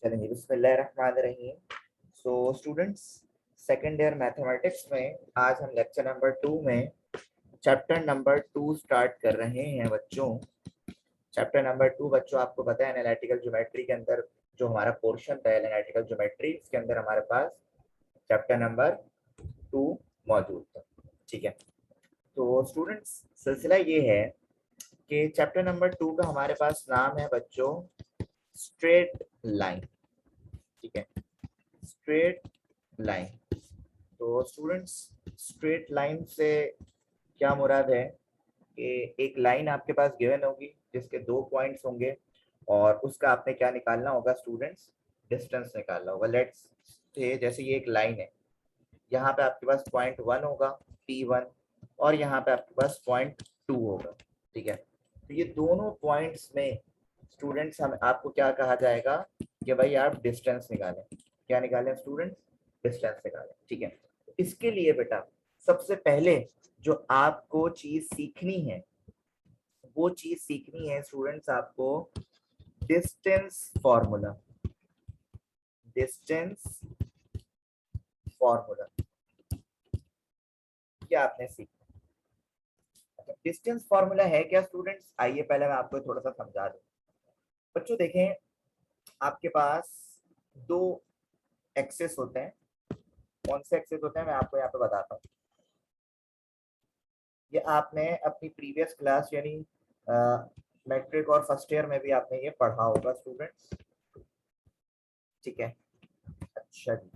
चलेंगे बिस्मिल्लाहिर्रहमानिर्रहीम। So students, second year mathematics में आज हम लेक्चर नंबर 2 में चैप्टर नंबर 2 स्टार्ट कर रहे हैं बच्चों। चैप्टर नंबर 2 बच्चों आपको पता है एनालिटिकल ज्योमेट्री के अंदर जो हमारा पोर्शन था एनालिटिकल ज्योमेट्री, इसके अंदर हमारे पास चैप्टर नंबर 2 मौजूद था। ठीक है, तो स्टूडेंट्स सिलसिला ये है कि चैप्टर नंबर 2 का हमारे पास नाम है बच्चों स्ट्रेट लाइन। ठीक है, स्ट्रेट लाइन। तो स्टूडेंट्स स्ट्रेट लाइन से क्या मुराद है कि एक लाइन आपके पास गिवन होगी जिसके 2 पॉइंट्स होंगे और उसका आपने क्या निकालना होगा स्टूडेंट्स, डिस्टेंस निकालना होगा। लेट्स से जैसे ये एक लाइन है, यहाँ पे आपके पास पॉइंट 1 होगा P1 और यहाँ पे आपके पास पॉइंट 2 होगा। ठीक है, तो ये दोनों पॉइंट्स में स्टूडेंट्स हम आपको क्या कहा जाएगा कि भाई आप डिस्टेंस निकालें। क्या निकालें स्टूडेंट्स? डिस्टेंस निकालें। ठीक है, इसके लिए बेटा सबसे पहले जो आपको चीज सीखनी है वो चीज सीखनी है स्टूडेंट्स आपको डिस्टेंस फॉर्मूला। डिस्टेंस फॉर्मूला क्या आपने सीखना। डिस्टेंस फॉर्मूला है क्या स्टूडेंट्स? आइए पहले मैं आपको थोड़ा सा समझा दूं। बच्चों देखें, आपके पास 2 एक्सेस होते हैं। कौन से एक्सेस होते हैं मैं आपको यहाँ पे बताता हूँ। ये आपने अपनी प्रीवियस क्लास यानी मैट्रिक और फर्स्ट ईयर में भी आपने ये पढ़ा होगा स्टूडेंट्स। ठीक है, अच्छा जी,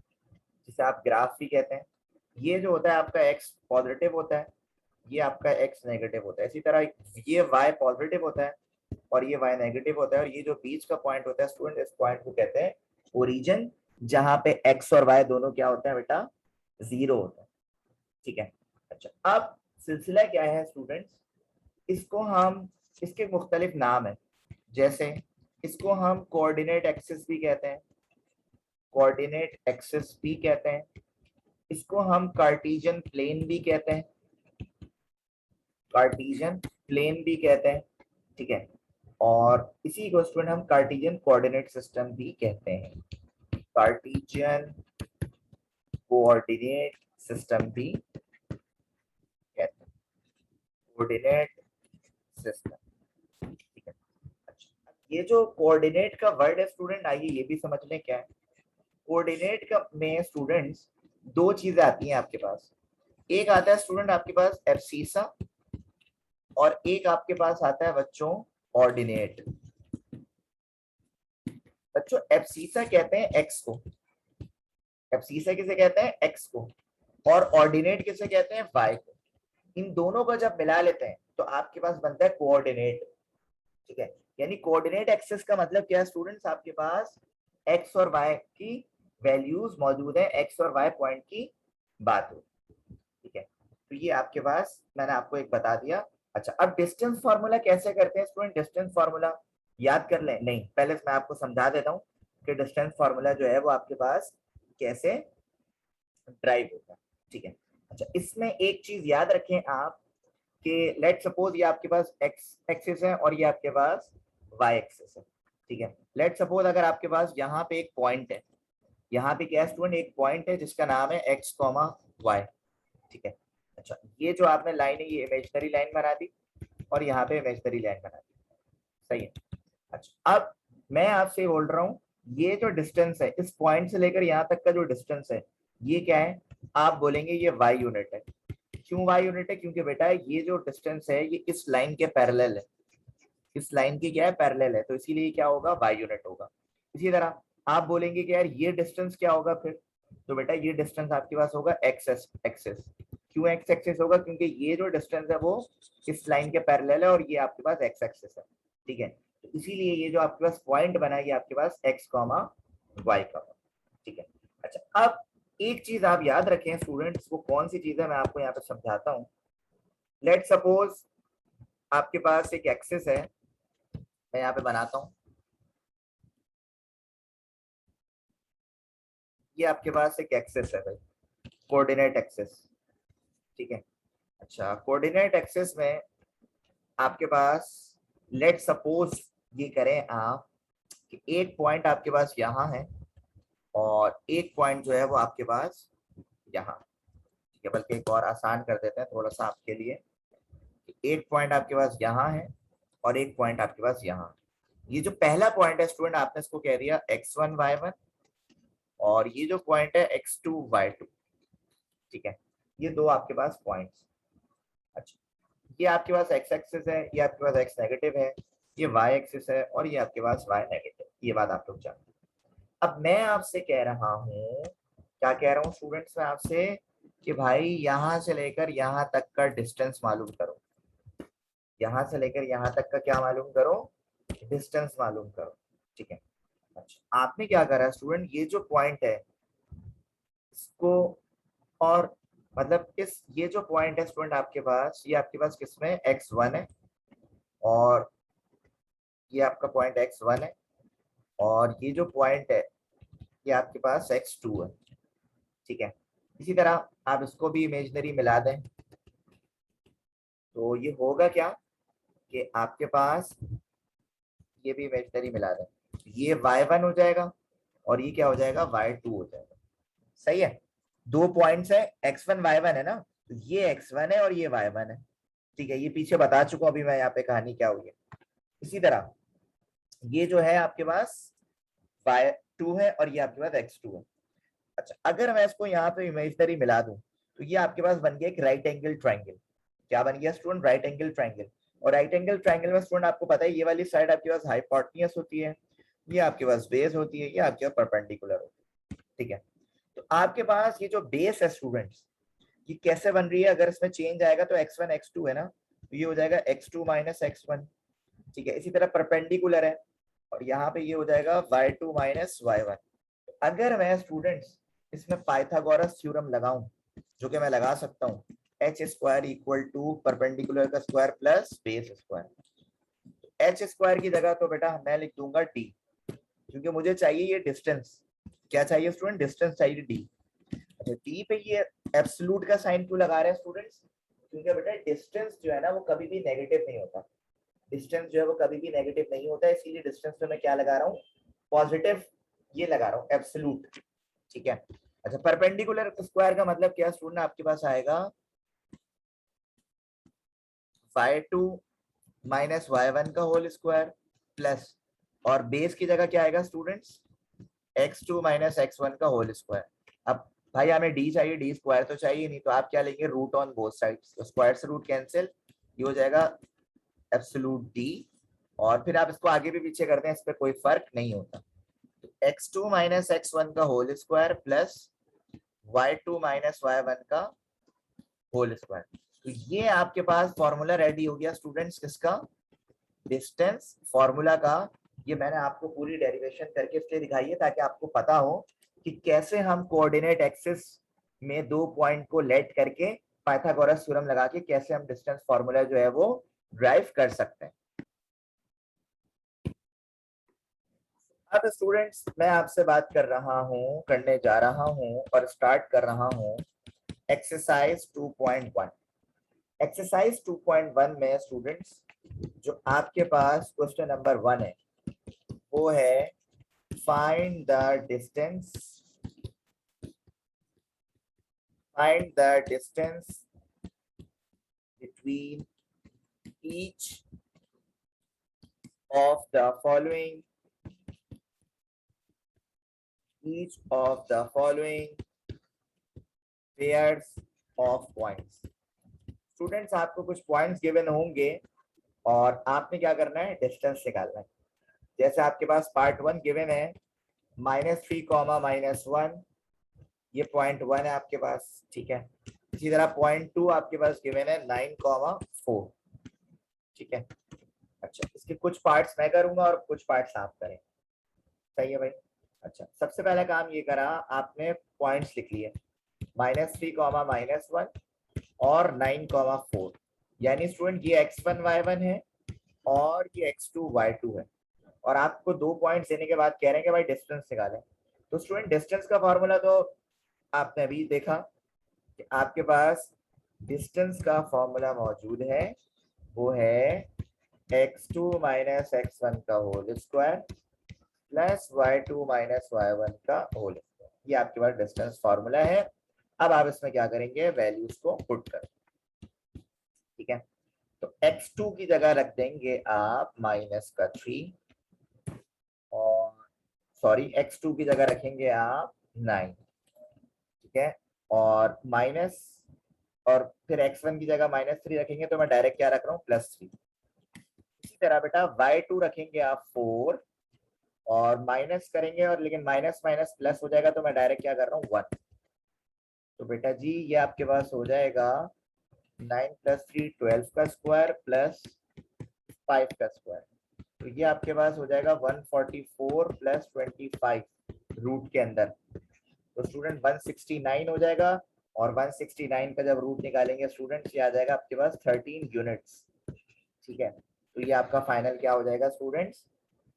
जिसे आप ग्राफ भी कहते हैं। ये जो होता है आपका एक्स पॉजिटिव होता है, ये आपका एक्स नेगेटिव होता है। इसी तरह ये वाई पॉजिटिव होता है और ये वाई नेगेटिव होता है। और ये जो बीच का पॉइंट होता है स्टूडेंट, इस पॉइंट को कहते हैं ओरिजिन, जहां पे एक्स और वाई दोनों क्या होते हैं बेटा? 0 होता है। ठीक है, अच्छा अब सिलसिला क्या है स्टूडेंट्स, इसको हम इसके मुख्तलिफ नाम है। जैसे इसको हम कोऑर्डिनेट एक्सिस भी कहते हैं, कोऑर्डिनेट एक्सिस भी कहते हैं। इसको हम कार्टेशियन प्लेन भी कहते हैं, कार्टेशियन प्लेन भी कहते हैं। ठीक है, और इसी को स्टूडेंट हम कार्टेशियन कोऑर्डिनेट सिस्टम भी कहते हैं, कार्टेशियन कोऑर्डिनेट सिस्टम भी कहते हैं, कोऑर्डिनेट सिस्टम। ठीक है, अच्छा ये जो कोऑर्डिनेट का वर्ड है स्टूडेंट, आइए ये भी समझ लें क्या है। कोऑर्डिनेट का में स्टूडेंट्स 2 चीजें आती हैं आपके पास। एक आता है स्टूडेंट आपके पास एब्सीसा और एक आपके पास आता है बच्चों ऑर्डिनेट। बच्चों एब्सीसा कहते हैं एक्स को, एब्सीसा किसे कहते हैं? एक्स को। और ऑर्डिनेट किसे कहते हैं? वाई को। इन दोनों को जब मिला लेते हैं तो आपके पास बनता है कोऑर्डिनेट। ठीक है, यानी कोऑर्डिनेट एक्सिस का मतलब क्या है स्टूडेंट्स? आपके पास एक्स और वाई की वैल्यूज मौजूद है, एक्स और वाई पॉइंट की बात हो। ठीक है, तो ये आपके पास मैंने आपको एक बता दिया। अच्छा अब डिस्टेंस फार्मूला कैसे करते हैं स्टूडेंट? डिस्टेंस फार्मूला याद कर लें? नहीं, पहले मैं आपको समझा देता हूँ कि डिस्टेंस फार्मूला जो है वो आपके पास कैसे ड्राइव होता है। ठीक है, अच्छा इसमें एक चीज याद रखें आप कि लेट सपोज ये आपके पास एक्स एक्सिस है और ये आपके पास वाई एक्सिस है। ठीक है, लेट सपोज अगर आपके पास यहाँ पे एक पॉइंट है, यहाँ पे क्या स्टूडेंट? एक पॉइंट है जिसका नाम है एक्स कॉमा वाई। ठीक है, अच्छा ये जो आपने लाइन है ये इमेजिनरी लाइन बना दी और यहाँ पे इमेजिनरी लाइन बना दी, सही है। अच्छा अब मैं आपसे बोल रहा हूँ ये जो डिस्टेंस है इस पॉइंट से लेकर यहाँ तक का जो डिस्टेंस है ये क्या है? आप बोलेंगे ये वाई यूनिट है। क्यों वाई यूनिट है? क्योंकि बेटा ये जो डिस्टेंस है ये इस लाइन के पैरेलल है, इस लाइन की क्या है? पैरेलल है, तो इसीलिए क्या होगा? वाई यूनिट होगा। इसी तरह आप बोलेंगे कि यार ये डिस्टेंस क्या होगा फिर? तो बेटा ये डिस्टेंस आपके पास होगा एक्स एक्सिस। क्यों एक्स एक्सिस होगा? क्योंकि ये जो डिस्टेंस है वो इस लाइन के पैरेलल है और ये आपके पास एक्स एक्सिस है। ठीक है, तो इसीलिए ये जो आपके पास पॉइंट बना है ये आपके पास एक्स कॉमा वाई का। ठीक है, अच्छा अब एक चीज आप याद रखें स्टूडेंट्स, वो कौन सी चीज है मैं आपको यहाँ पे समझाता हूँ। लेट सपोज आपके पास एक एक्सिस है, मैं यहाँ पे बनाता हूँ, ये आपके पास एक एक्सिस है भाई, कोऑर्डिनेट एक्सिस। ठीक है, अच्छा कोऑर्डिनेट एक्सिस में आपके पास लेट सपोज ये करें आप कि एक पॉइंट आपके पास यहाँ है और एक पॉइंट जो है वो आपके पास यहाँ, ठीक है। बल्कि एक और आसान कर देते हैं थोड़ा सा आपके लिए, एक पॉइंट आपके पास यहाँ है और एक पॉइंट आपके पास यहाँ। ये जो पहला पॉइंट है स्टूडेंट, आपने इसको कह दिया x1 y1, और ये जो पॉइंट है x2 y2, ठीक है। ये दो आपके पास पॉइंट्स। अच्छा, ये आपके पास x एक्सिस है, ये आपके पास x नेगेटिव है, ये y एक्सिस है और ये आपके पास y नेगेटिव। ये बात आप लोग जानते हैं। अब मैं आपसे कह रहा हूँ, क्या कह रहा हूँ स्टूडेंट्स, मैं आपसे कि भाई यहां से लेकर यहां तक का डिस्टेंस मालूम करो। यहां से लेकर यहां तक का क्या मालूम करो, डिस्टेंस मालूम करो, ठीक है। अच्छा, आपने क्या करा स्टूडेंट, ये जो पॉइंट है इसको, और मतलब इस ये जो पॉइंट है स्टूडेंट आपके पास, ये आपके पास किसमें x1 है, और ये आपका पॉइंट x1 है, और ये जो पॉइंट है ये आपके पास x2 है, ठीक है। इसी तरह आप इसको भी इमेजिनरी मिला दें तो ये होगा क्या कि आपके पास ये भी इमेजिनरी मिला दें, ये y1 हो जाएगा और ये क्या हो जाएगा, y2 हो जाएगा। सही है, दो पॉइंट्स है x1 y1 है ना, तो ये x1 है और ये y1 है, ठीक है। ये पीछे बता चुका हूं अभी मैं, यहाँ पे कहानी क्या हुई है। इसी तरह ये जो है आपके पास y2 है और ये आपके पास x2 है। अच्छा, अगर मैं इसको यहाँ पे इमेजिनरी मिला दूं तो ये आपके पास बन गया एक राइट एंगल ट्राइंगल। क्या बन गया स्टूडेंट, राइट एंगल ट्राइंगल। और राइट एंगल ट्राइंगल में स्टूडेंट आपको पता है ये वाली साइड आपके पास हाइपोटेन्यूस होती है, ये आपके पास बेस होती है, ये आपके पास परपेंडिकुलर होती है, ठीक है। तो आपके पास ये जो बेस है स्टूडेंट्स, ये कैसे बन रही है, अगर इसमें चेंज आएगा तो x1 x2 है ना, तो ये हो जाएगा x2 माइनस x1, ठीक है। इसी तरह परपेंडिकुलर है और यहाँ पे ये हो जाएगा y2 माइनस y1। अगर मैं स्टूडेंट्स इसमें पाइथागोरस थ्योरम लगाऊं, जो कि मैं लगा सकता हूँ, H square equal to perpendicular का square plus base square. H square की जगह तो बेटा मैं लिख दूंगा डी, क्योंकि मुझे चाहिए ये डिस्टेंस। क्या चाहिए स्टूडेंट, डिस्टेंस चाहिए डी। अच्छा, डी पे ये एब्सोल्यूट का साइन क्यों लगा रहे हैं स्टूडेंट्स, क्योंकि बेटा डिस्टेंस जो है ना वो कभी भी नेगेटिव नहीं होता। डिस्टेंस जो है वो कभी भी नेगेटिव नहीं होता है, इसीलिए डिस्टेंस पे मैं क्या लगा रहा हूँ, पॉजिटिव ये लगा रहा हूँ, एब्सोल्यूट, ठीक है। अच्छा, परपेंडिकुलर स्क्वायर का मतलब क्या स्टूडेंट, आपके पास आएगा y2 माइनस y1 का होल स्क्वायर प्लस, और बेस की जगह क्या आएगा स्टूडेंट्स, x2 माइनस x1 का होल स्क्वायर। अब भाई हमें d चाहिए, d स्क्वायर तो चाहिए नहीं, तो आप क्या लेंगे, रूट ऑन बोथ साइड्स, तो स्क्वायर से रूट कैंसिल, ये हो जाएगा एब्सोल्यूट d, और फिर आप इसको आगे भी पीछे करते हैं, इस पर कोई फर्क नहीं होता। तो x2 माइनस x1 का whole square plus y2 minus y1 का होल स्क्वायर। तो ये आपके पास फॉर्मूला रेडी हो गया स्टूडेंट्स, किसका, डिस्टेंस फॉर्मूला का। ये मैंने आपको पूरी डेरिवेशन करके इसलिए दिखाई है ताकि आपको पता हो कि कैसे हम कोऑर्डिनेट एक्सिस में दो पॉइंट को लेट करके पाइथागोरस थ्योरम लगा के कैसे हम डिस्टेंस फॉर्मूला जो है वो ड्राइव कर सकते हैं। अब स्टूडेंट्स मैं आपसे बात कर रहा हूं, करने जा रहा हूं और स्टार्ट कर रहा हूं एक्सरसाइज 2.1। एक्सरसाइज 2.1 में स्टूडेंट्स जो आपके पास क्वेश्चन नंबर 1 है वो है find the distance between each of the following pairs of points। Students आपको कुछ पॉइंट्स गिवन होंगे और आपने क्या करना है, डिस्टेंस निकालना है। जैसे आपके पास पार्ट 1 गिवन है -3 -1, ये पॉइंट 1 है आपके पास, ठीक है। इसी तरह पॉइंट 2 आपके पास गिवन है 9, 4, ठीक है। अच्छा, इसके कुछ पार्ट्स मैं करूंगा और कुछ पार्ट्स आप करें, सही है भाई। अच्छा, सबसे पहला काम ये करा आपने, पॉइंट्स लिख लिए -3, -1 और 9, 4, यानी स्टूडेंट ये x1 y1 है और ये x2 y2 है, और आपको दो पॉइंट्स देने के बाद कह रहे हैं कि भाई डिस्टेंस निकालें। तो स्टूडेंट डिस्टेंस का फॉर्मूला तो आपने अभी देखा कि आपके पास डिस्टेंस का फॉर्मूला मौजूद है, वो है x2 माइनस x1 का whole square plus y2 minus y1 का होल स्क्वायर। ये आपके पास डिस्टेंस फॉर्मूला है। अब आप इसमें क्या करेंगे, वैल्यूज को पुट कर, ठीक है। तो x2 की जगह रख देंगे आप माइनस का 3, और सॉरी x2 की जगह रखेंगे आप 9, ठीक है। और माइनस, और फिर x1 की जगह -3 रखेंगे, तो मैं डायरेक्ट क्या रख रहा हूँ, +3। इसी तरह बेटा y2 रखेंगे आप 4, और माइनस करेंगे, और लेकिन माइनस माइनस प्लस हो जाएगा, तो मैं डायरेक्ट क्या कर रहा हूँ, 1। तो बेटा जी ये आपके पास हो जाएगा 9 + 3 12 का स्क्वायर प्लस 5 का स्क्वायर। तो ये आपके पास हो जाएगा 144 + 25 रूट के अंदर, तो स्टूडेंट 169 हो जाएगा। और 169 का जब रूट निकालेंगे स्टूडेंट्स, ये आ जाएगा आपके पास 13 यूनिट्स, ठीक है। तो ये आपका फाइनल क्या हो जाएगा स्टूडेंट्स,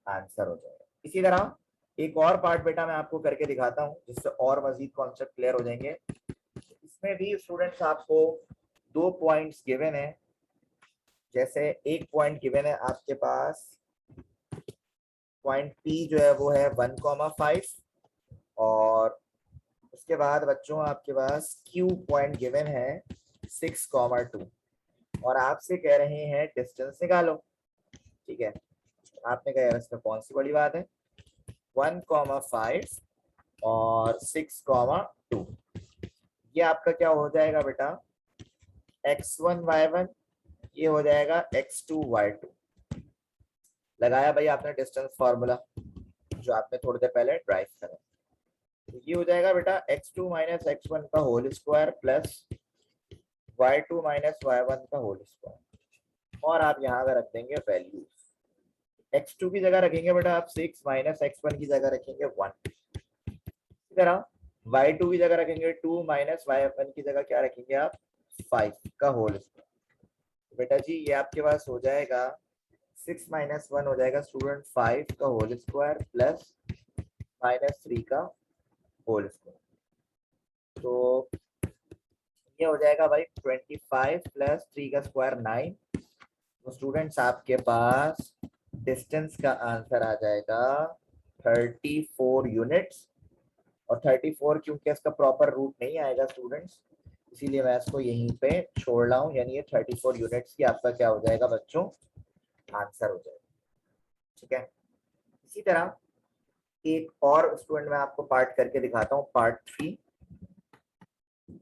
आंसर हो जाएगा। इसी तरह एक और पार्ट बेटा मैं आपको करके दिखाता हूँ, जिससे और मजीद कॉन्सेप्ट क्लियर हो जाएंगे। इसमें भी स्टूडेंट्स आपको 2 पॉइंट्स गिवन है। जैसे एक पॉइंट गिवन है आपके पास, पॉइंट P जो है वो है 1,5, और उसके बाद बच्चों आपके पास Q पॉइंट गिवन है 6,2, और आपसे कह रहे हैं डिस्टेंस निकालो, ठीक है। आपने कहा यार इसमें कौन सी बड़ी बात है, 1,5 और 6,2, ये आपका क्या हो जाएगा बेटा, x1 y1, ये हो जाएगा x2 y2। लगाया भाई आपने डिस्टेंस फार्मूला, जो आपने थोड़ी देर पहले ड्राइव करा। तो ये हो जाएगा बेटा x2 माइनस x1 का whole square plus y2 minus y1 का होल स्क्वायर, और आप यहाँ पे रख देंगे वैल्यूज। x2 की जगह रखेंगे बेटा आप 6, माइनस x1 की जगह रखेंगे 1। इसी तरह y2 की जगह रखेंगे 2, माइनस y1 की जगह क्या रखेंगे आप, 5 का होल स्क्वायर। बेटा जी ये आपके पास हो जाएगा 6 माइनस 1 हो जाएगा स्टूडेंट 5 का होल स्क्वायर प्लस -3 का होल स्क्वायर। तो ये हो जाएगा भाई 25 + 3 का स्क्वायर 9। तो स्टूडेंट्स आपके पास डिस्टेंस का आंसर आ जाएगा 34 यूनिट्स। और 34 क्योंकि इसका प्रॉपर रूट नहीं आएगा स्टूडेंट्स, इसीलिए मैं इसको यहीं पे छोड़ रहा हूँ, यानी ये 34 यूनिट्स की आपका क्या हो जाएगा बच्चों, आंसर हो जाएगा, ठीक है। इसी तरह एक और स्टूडेंट मैं आपको पार्ट करके दिखाता हूँ, पार्ट 3,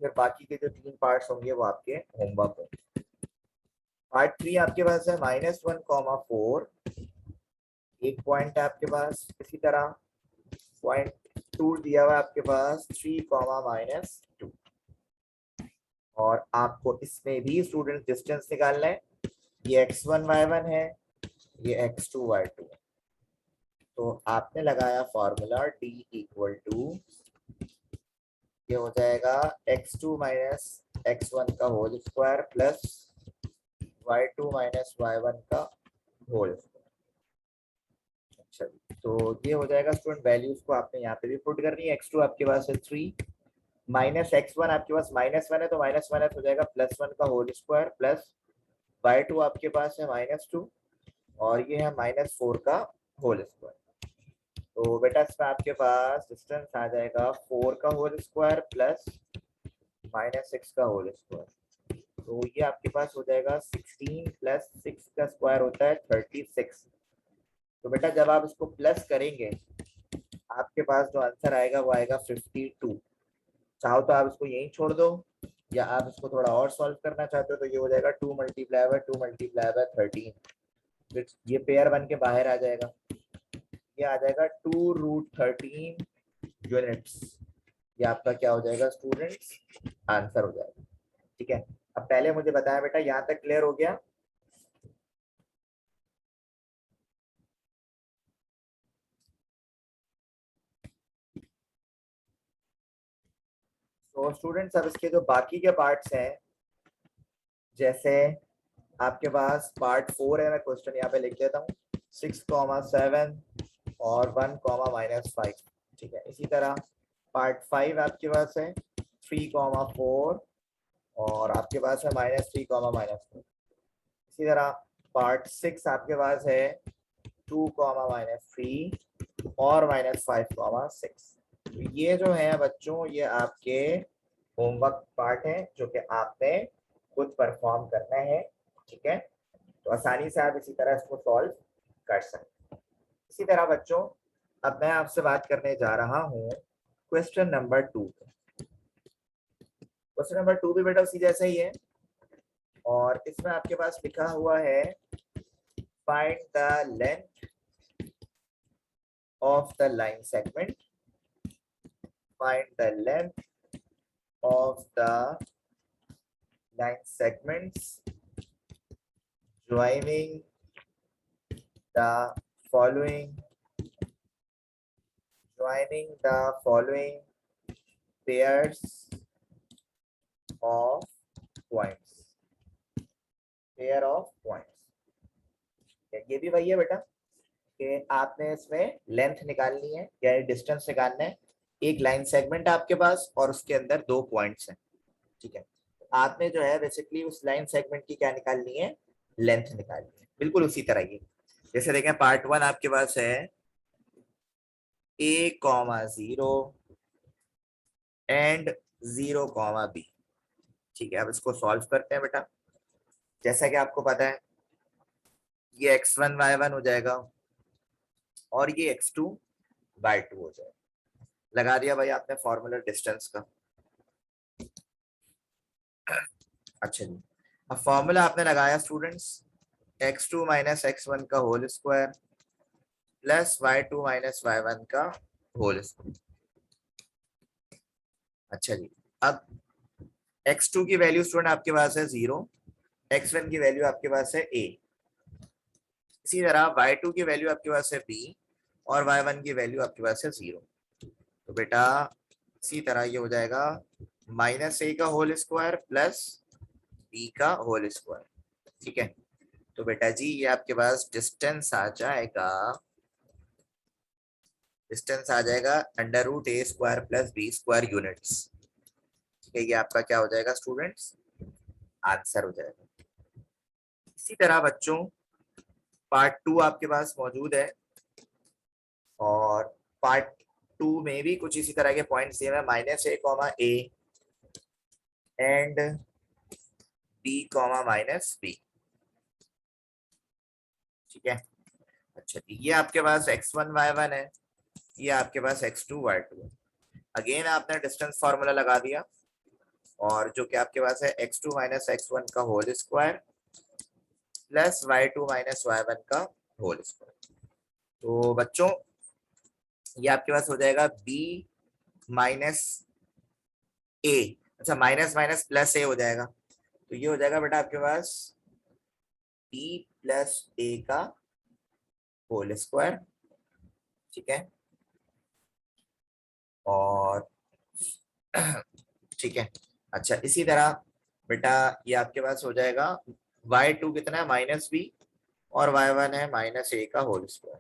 फिर बाकी के जो 3 पार्ट्स होंगे वो आपके होमवर्क होंगे। पार्ट 3 आपके पास है -1,4, एक पॉइंट है आपके पास। इसी तरह पॉइंट 2 दिया हुआ है आपके पास 3, -2, और आपको इसमें भी स्टूडेंट डिस्टेंस निकालना है। ये x1 y1 है, ये x2 y2 है। तो आपने लगाया फॉर्मूला d = ये हो जाएगा x2 माइनस x1 का whole square plus y2 minus y1 का होल स्क्वायर। अच्छा, तो ये हो जाएगा स्टूडेंट, वैल्यूज को आपने यहाँ पे भी पुट करनी है। x2 आपके पास है 3, माइनस x1 आपके पास -1 है, तो माइनस माइनस हो जाएगा +1 का होल स्क्वायर प्लस y2 आपके पास है -2, और ये है -4 का होल स्क्वायर। तो बेटा इसमें आपके पास डिस्टेंस आ जाएगा 4 का होल स्क्वायर प्लस -6 का होल स्क्वायर। तो ये आपके पास हो जाएगा 16 + 6 का स्क्वायर होता है 36। तो बेटा जब आप इसको प्लस करेंगे, आपके पास जो आंसर आएगा वो आएगा 52। चाहो तो आप इसको यहीं छोड़ दो, या आप इसको थोड़ा और सॉल्व करना चाहते हो, तो ये हो जाएगा 2 × 2 × 13, ये पेयर बन के बाहर आ जाएगा। ये आ जाएगा 2√13 यूनिट्स। ये आपका क्या हो जाएगा स्टूडेंट्स, आंसर हो जाएगा, ठीक है। अब पहले मुझे बताया बेटा, यहाँ तक क्लियर हो गया। तो स्टूडेंट्स अब इसके जो बाकी के पार्ट्स हैं, जैसे आपके पास पार्ट 4 है, मैं क्वेश्चन यहाँ पे लिख देता हूँ, 6,7 और 1, -5, ठीक है। इसी तरह पार्ट 5 आपके पास है 3,4 और आपके पास है -3, -4। इसी तरह पार्ट 6 आपके पास है 2, -3 और -5,6। तो ये जो है बच्चों, ये आपके होमवर्क पार्ट है जो कि आपने खुद परफॉर्म करना है। ठीक है, तो आसानी से आप इसी तरह इसको सॉल्व कर सकते हैं। इसी तरह बच्चों, अब मैं आपसे बात करने जा रहा हूँ क्वेश्चन नंबर 2। क्वेश्चन नंबर 2 भी बेटा उसी जैसा ही है, और इसमें आपके पास लिखा हुआ है find the length of the line segment, find the length of the line segments joining the following pairs of points, pair of points। ये भी वही है बेटा कि आपने इसमें लेंथ निकालनी है यानी डिस्टेंस निकालना है। एक लाइन सेगमेंट आपके पास और उसके अंदर 2 पॉइंट्स हैं। ठीक है, आपने जो है बेसिकली उस लाइन सेगमेंट की क्या निकालनी है, लेंथ निकालनी है। बिल्कुल उसी तरह ये, जैसे देखें पार्ट 1 आपके पास है a,0 एंड 0,b। ठीक है, अब इसको सॉल्व करते हैं बेटा। जैसा कि आपको पता है ये x1 y1 हो जाएगा और ये x2 y2 हो जाएगा। लगा दिया भाई आपने फॉर्मूला डिस्टेंस का। अच्छा जी, अब फॉर्मूला आपने लगाया स्टूडेंट्स, x2 माइनस x1 का whole square plus y2 minus y1 का होल स्क्वायर। अच्छा जी, अब x2 की वैल्यू स्टूडेंट आपके पास है 0, x1 की वैल्यू आपके पास है a। इसी तरह y2 की वैल्यू आपके पास है b और y1 की वैल्यू आपके पास है 0। तो बेटा इसी तरह ये हो जाएगा -a का होल स्क्वायर प्लस b का होल स्क्वायर। ठीक है, तो बेटा जी ये आपके पास डिस्टेंस आ जाएगा, √a² प्लस b² यूनिट्स। ठीक है, ये आपका क्या हो जाएगा स्टूडेंट्स, आंसर हो जाएगा। इसी तरह बच्चों पार्ट 2 आपके पास मौजूद है और पार्ट 2 में भी कुछ इसी तरह के पॉइंट्स दिए हैं, -a, a and b, -b। ठीक है, अच्छा ये आपके पास x1 y1 है, ये आपके पास x2 y2 है। अगेन आपने डिस्टेंस फार्मूला लगा दिया और जो कि आपके पास है x2 माइनस x1 का whole square plus y2 minus y1 का होल स्क्वायर। तो बच्चों ये आपके पास हो जाएगा b माइनस a, अच्छा माइनस माइनस प्लस a हो जाएगा, तो ये हो जाएगा बेटा आपके पास b प्लस a का होल स्क्वायर। ठीक है, और ठीक है, अच्छा इसी तरह बेटा ये आपके पास हो जाएगा y2 कितना है -b और y1 है -a का होल स्क्वायर।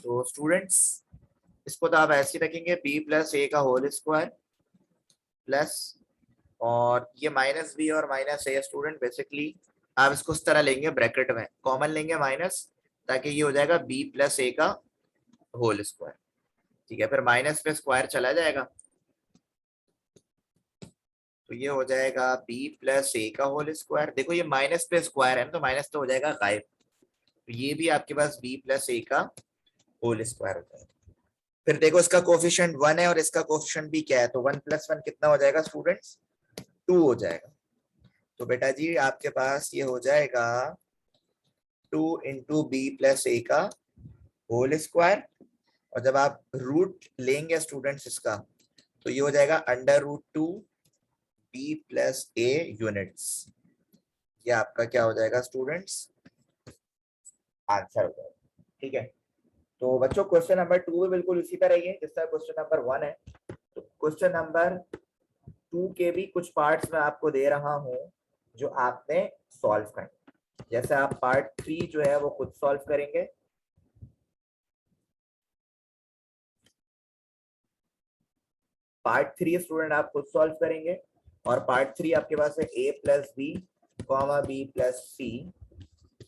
तो स्टूडेंट्स इसको तो आप ऐसे ही रखेंगे b प्लस a का होल स्क्वायर प्लस, और ये -b और -a स्टूडेंट बेसिकली आप इसको इस तरह लेंगे, ब्रैकेट में कॉमन लेंगे माइनस, ताकि ये हो जाएगा b प्लस a का होल स्क्वायर। ठीक है, फिर माइनस पे स्क्वायर चला जाएगा, तो ये हो जाएगा b प्लस a का होल स्क्वायर। देखो ये माइनस पे स्क्वायर है ना, तो माइनस तो हो जाएगा गायब, तो ये भी आपके पास b प्लस a का होल स्क्वायर हो जाएगा। फिर देखो इसका कोफिशिएंट 1 है और इसका कोफिशिएंट भी क्या है, तो 1 + 1 कितना हो जाएगा स्टूडेंट्स, 2 हो जाएगा। तो बेटा जी आपके पास ये हो जाएगा 2 × b + a का होल स्क्वायर, और जब आप रूट लेंगे स्टूडेंट्स इसका, तो ये हो जाएगा √2 b + a यूनिट्स। ये आपका क्या हो जाएगा स्टूडेंट्स, आंसर हो जाएगा। ठीक है, तो बच्चों क्वेश्चन नंबर 2 भी बिल्कुल इसी तरह ही है जिस तरह क्वेश्चन नंबर 1 है। तो क्वेश्चन नंबर 2 के भी कुछ पार्ट्स मैं आपको दे रहा हूं जो आपने सॉल्व करना। जैसे आप पार्ट 3 जो है वो खुद सॉल्व करेंगे, पार्ट 3 स्टूडेंट आप खुद सॉल्व करेंगे, और पार्ट 3 आपके पास है a + b, b + c,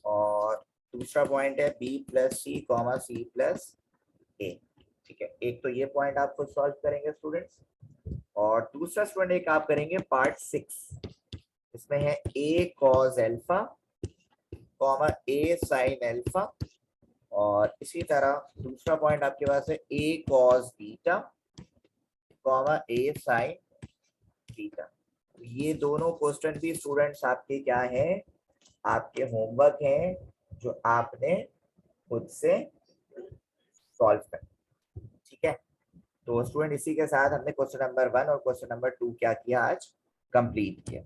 और दूसरा पॉइंट है B plus C comma C plus ए। ठीक है, एक तो ये पॉइंट आप खुद सॉल्व करेंगे स्टूडेंट्स, और दूसरा स्टूडेंट एक आप करेंगे पार्ट 6, इसमें है ए कॉस एल्फा कॉमा ए साइन एल्फा, और इसी तरह दूसरा पॉइंट आपके पास है ए कॉस बीटा कॉमा ए साइन बीटा। ये दोनों क्वेश्चन भी स्टूडेंट्स आपके क्या है, आपके होमवर्क हैं जो आपने खुद से सॉल्व कर। ठीक है, तो स्टूडेंट इसी के साथ हमने क्वेश्चन नंबर 1 और क्वेश्चन नंबर 2 क्या किया आज, कंप्लीट किया।